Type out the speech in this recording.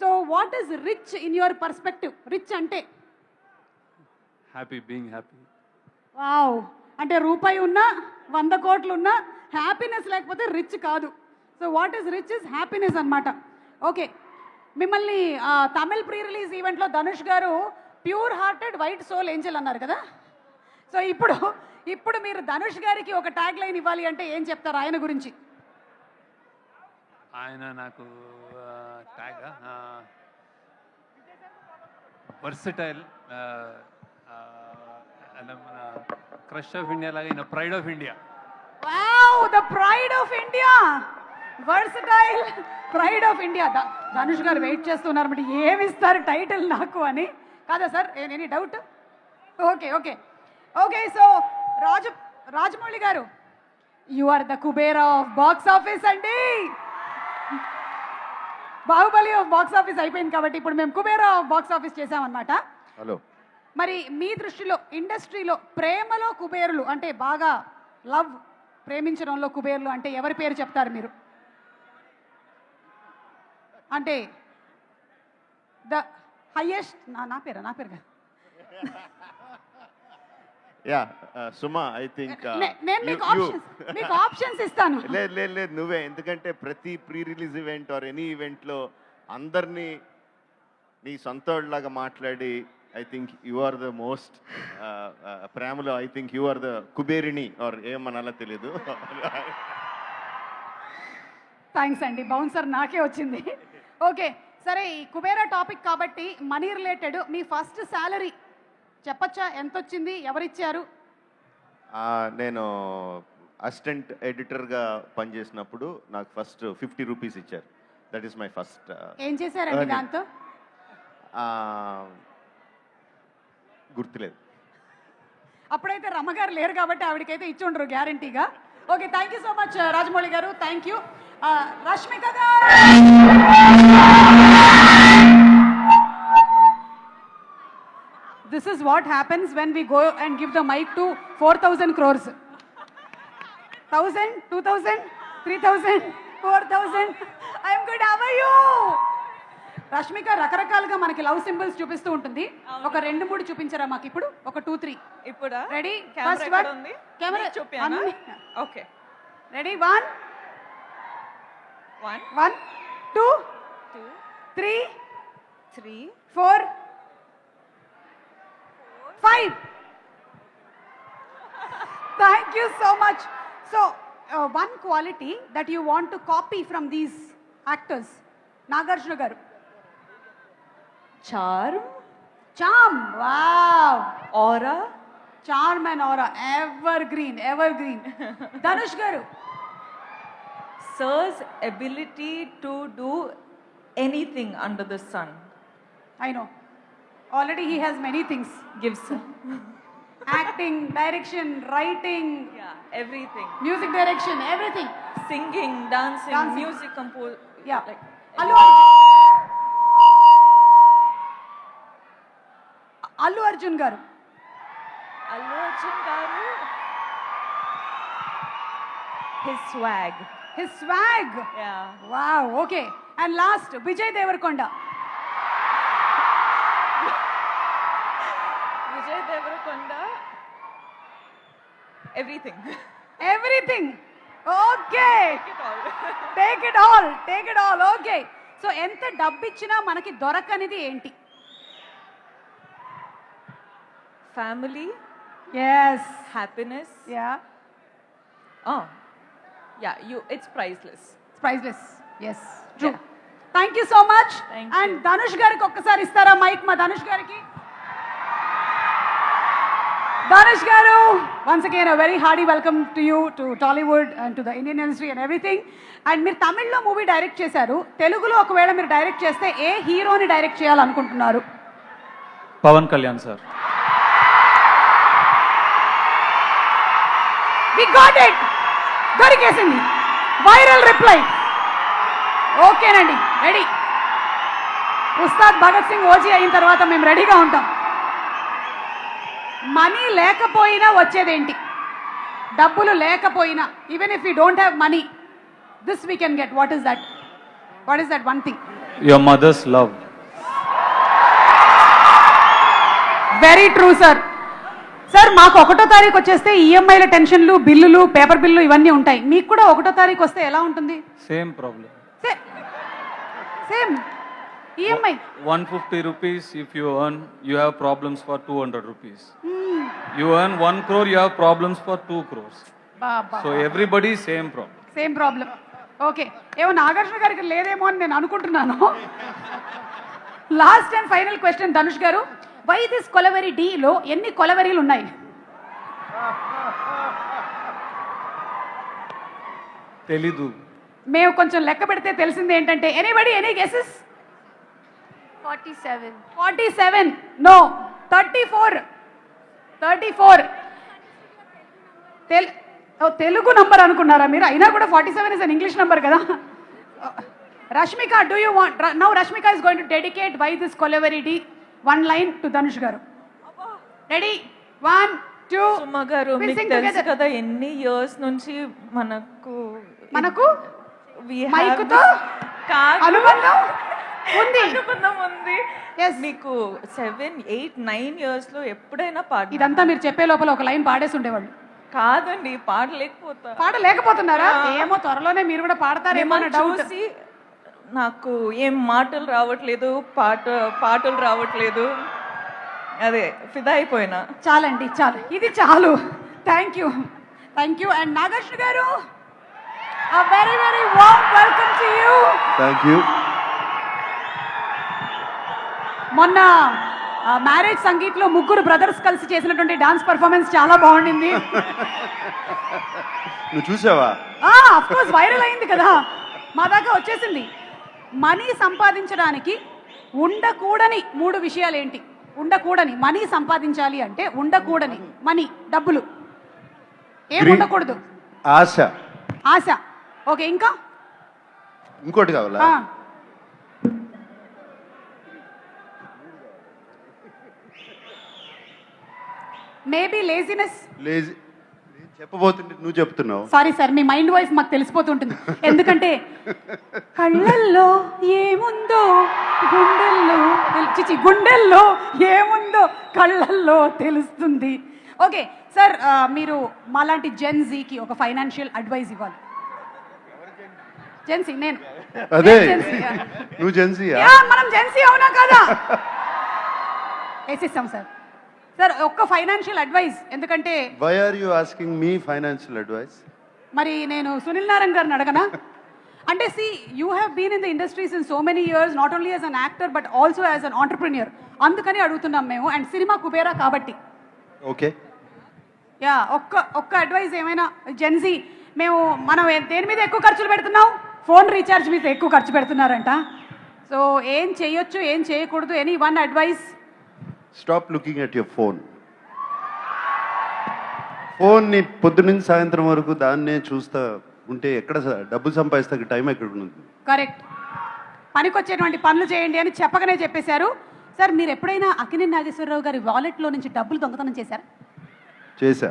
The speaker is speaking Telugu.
So what is rich in your perspective? Rich అంటే హ్యాపీ, బీయింగ్ హ్యాపీ. వావ్, అంటే రూపాయి ఉన్నా 100 కోట్లు ఉన్నా హ్యాపీనెస్ లేకపోతే రిచ్ కాదు. So what is rich is happiness అనమాట. ఓకే, మిమ్మల్ని తమిళ్ ప్రీ రిలీజ్ ఈవెంట్లో ధనుష్ గారు pure hearted white soul angel అన్నారు కదా. సో ఇప్పుడు మీరు ధనుష్ గారికి ఒక ట్యాగ్ లైన్ ఇవ్వాలి అంటే ఏం చెప్తారు ఆయన గురించి? ఆయన నాకు ట్యాగ్ వర్సటైల్, మన క్రష్ ఆఫ్ ఇండియా లాగా ఈయన pride of India. Wow, the pride of India, versatile, pride of India. Dhanush గారు వెయిట్ చేస్తున్నారు మరి ఏమి ఇస్తారు టైటిల్ నాకు అని కాదా sir? Any doubt? Okay okay okay. So Rajamouli garu, you are the Kubera of box office అండి. బాహుబలి ఆఫ్ బాక్స్ ఆఫీస్ అయిపోయింది కాబట్టి ఇప్పుడు మేము కుబేరా ఆఫ్ బాక్స్ ఆఫీస్ చేసామన్నమాట. హలో, మరి మీ దృష్టిలో ఇండస్ట్రీలో ప్రేమలో కుబేరులు అంటే బాగా లవ్, ప్రేమించడంలో కుబేరులు అంటే ఎవరి పేరు చెప్తారు మీరు? అంటే ద హైయెస్ట్ నా పేరు కదా. యా సుమా, ఐ థింక్ నేను మీకు ఆప్షన్స్ ఇస్తాను. లేదు నువ్వే, ఎందుకంటే ప్రతి pre release event or any ఈవెంట్లో అందరినీ నీ సొంతలాగా మాట్లాడి I think you are the most ప్రేమలో I think you are the కుబేరిణి ఆర్ ఏమనాలో తెలీదు. థ్యాంక్స్ అండి, బౌన్సర్ నాకే వచ్చింది. ఓకే సరే, ఈ కుబేరా టాపిక్ కాబట్టి మనీ రిలేటెడ్ మీ ఫస్ట్ శాలరీ చెప్పచ్చా? ఎంత వచ్చింది, ఎవరిచ్చారు? నేను అసిస్టెంట్ ఎడిటర్గా పనిచేసినప్పుడు నాకు ఫస్ట్ 50 రూపీస్ ఇచ్చారు. That is my first. ఏం చేశారండి దాంతో? గుర్తులేదు. అప్పుడైతే రమ్మగారు లేరు కాబట్టి ఆవిడకైతే ఇచ్చుండ్రు గ్యారంటీగా. Okay, thank you so much Rajamouli గారు, థ్యాంక్ యూ. రష్మిక గారు, this is what happens when we go and give the mic to 4,000 crores. 1,000, 2,000, 3,000, 4,000. I'm good, how are you? Rashmika రకరకాలుగా మనకి లవ్ సింబల్స్ చూపిస్తూ ఉంటుంది. ఒక 2-3 చూపించరా మాకు ఇప్పుడు? ఒక 2-3 ఇప్పుడు రెడీ? ఫస్ట్ వన్ ఉంది, కెమెరా చూపియానా? Okay ready? 1 2 3 4 5. Thank you so much. So one quality that you want to copy from these actors, Nagarjuna garu? charm, Wow, aura, charm and aura, evergreen. Dhanush garu? sir's ability to do anything under the sun. I know, already he has many things. Gives Acting, direction, writing, everything. Music direction, everything. Singing, dancing. Music compose. Yeah. Like, Allu Arjun garu? Allu Arjun garu, his swag. Yeah. Wow, okay. And last, Vijay Deverakonda. Vijay Deverakonda, everything. Okay. Take it all. Okay. So enta డబ్బిచ్చినా మనకి దొరకనిది ఏంటి? Family. Yes. Happiness. Yeah. It's priceless. Yes. True. Yeah. Thank you so much. Thank And you. Dhanush gariki ఒక్కసారి ఇస్తారా మైక్? మా ధనుష్ గారికి. Dhanush garu, once again a very hearty welcome to you, to Tollywood and to the Indian industry and everything. And మీరు తమిళ్లో మూవీ డైరెక్ట్ చేశారు, తెలుగులో ఒకవేళ మీరు డైరెక్ట్ చేస్తే ఏ హీరోని డైరెక్ట్ చేయాలనుకుంటున్నారు? Pawan Kalyan sir. We got it. దొరికేసింది. Viral reply. ఓకేనండి, రెడీ. ఉస్తాద్ భగత్ సింగ్ ఓజీ అయిన తర్వాత మేము రెడీగా ఉంటాం. మనీ లేకపోయినా వచ్చేదేంటి? డబ్బులు లేకపోయినా, even if you don't have money, this we can get. What is that? What is that one thing? Your mother's love. Very true sir. Sir మాకు 1వ తారీఖు వచ్చేస్తే ఈఎంఐల టెన్షన్లు, బిల్లులు, పేపర్ బిల్లు ఇవన్నీ ఉంటాయి. మీకు కూడా 1వ తారీఖు వస్తే ఎలా ఉంటుంది? Same problem. Same EMI. 150 rupees if you earn, you have problems for 200 rupees. You earn 1 crore, you have problems for 2 crores. So everybody same problem. Same problem. Okay, ఏమో నాగార్జున గారికి లేదేమో అని నేను అనుకుంటున్నాను. Last and final question Dhanush గారు, వై దిస్ కొలవెరీ డీలో ఎన్ని కొలవెరీలు ఉన్నాయి? తెలీదు. మేము కొంచెం లెక్క పెడితే తెలిసింది ఏంటంటే, anybody any guesses? 47. 47. No, 34. Telugu number అనుకున్నారా మీరు? అయినా కూడా 47 ఇస్ అన్ ఇంగ్లీష్ నంబర్ కదా. Rashmika, do you want now? Rashmika is going to dedicate why this Kolaveri Di 1 line to Dhanush గారు. రెడీ? 1 2. సుమ గారు, మీకు తెలుసు కదా ఎన్ని ఇయర్స్ నుంచి మనకు we have మైకుతో కాదు, అనుబంధం ఉంది. అనుబంధం ఉంది. Yes. మీకు 7 8 9 ఇయర్స్ లో ఎప్పుడైనా పాట ఇదంతా మీరు చెప్పే లోపల ఒక లైన్ పాడేసి ఉండేవాళ్ళు. కాదండి, పాడలేకపోతా. పాడలేకపోతున్నారా? ఏమో త్వరలోనే మీరు కూడా పాడతారేమో అన్న డౌట్. చూసి నాకు ఏం మాటలు రావట్లేదు, పాటలు రావట్లేదు, అదే ఫిదా అయిపోయినా. చాలండి, చాలు, ఇది చాలు. Thank you. అండ్ నాగార్జున గారు, a very very warm welcome to you. Thank you. మొన్న మ్యారేజ్ సంగీత్ లో ముగ్గురు బ్రదర్స్ కలిసి చేసినటువంటి డాన్స్ పర్ఫార్మెన్స్ చాలా బాగుండింది. నువ్వు చూసావా? ఆఫ్ కోర్స్ వైరల్ అయింది కదా, మా దాకా వచ్చేసింది. మనీ సంపాదించడానికి ఉండకూడని 3 విషయాలు ఏంటి? ఉండకూడని మనీ సంపాదించాలి అంటే ఉండకూడని మనీ, డబ్బులు ఏం ఉండకూడదు? ఆశ. ఆశ. ఓకే, ఇంకా? ఇంకోటి కావాలా? Maybe laziness. లేజీ. నేను చెప్పబోతుంటే నువ్వు చెప్తున్నావు. సారీ సార్, మీ మైండ్ వాయిస్ మాకు తెలిసిపోతుంటుంది. ఎందుకంటే కళ్ళల్లో ఏముందో గుండెల్లో ఏముందో కళ్ళల్లో తెలుస్తుంది. ఓకే సార్, మీరు మాలాంటి జెన్జీకి ఒక ఫైనాన్షియల్ అడ్వైస్ ఇవ్వాలి. జెన్సీ నేను. అదే జెన్సీ. నువ్వు జెన్సీయా? మనం జెన్సీ అవునా కదా? వేసిస్తాం సార్. సార్ ఒక్క ఫైనాన్షియల్ అడ్వైస్, ఎందుకంటే why are you asking me financial advice? మరి నేను సునీల్ నారాయణ గారిని అడగనా? అంటే you have been in the industries in so many years, not only as an actor but also as an entrepreneur. అందుకని అడుగుతున్నాం మేము, అండ్ సినిమా కుబేరా కాబట్టి. ఓకే. యా, ఒక్క అడ్వైస్ ఏమైనా. జెన్జీ మనం దేని మీద ఎక్కువ ఖర్చులు పెడుతున్నాం? ఫోన్ రీఛార్జ్ మీద ఎక్కువ ఖర్చు పెడుతున్నారంట. సో ఏం చేయొచ్చు, ఏం చేయకూడదు? Any one advice? Stop looking at your phone. ఫోన్ని పొద్దునుంచి సాయంత్రం వరకు దాన్నే చూస్తా ఉంటే ఎక్కడ డబ్బు సంపాదిస్తే టైం ఎక్కడ ఉంటుంది? కరెక్ట్. పనికొచ్చేటువంటి పనులు చేయండి అని చెప్పగానే చెప్పేశారు. సార్ మీరు ఎప్పుడైనా అక్కినేని నాగేశ్వరరావు గారి వాలెట్లో నుంచి డబ్బులు దొంగతనం చేశారా? చేశా.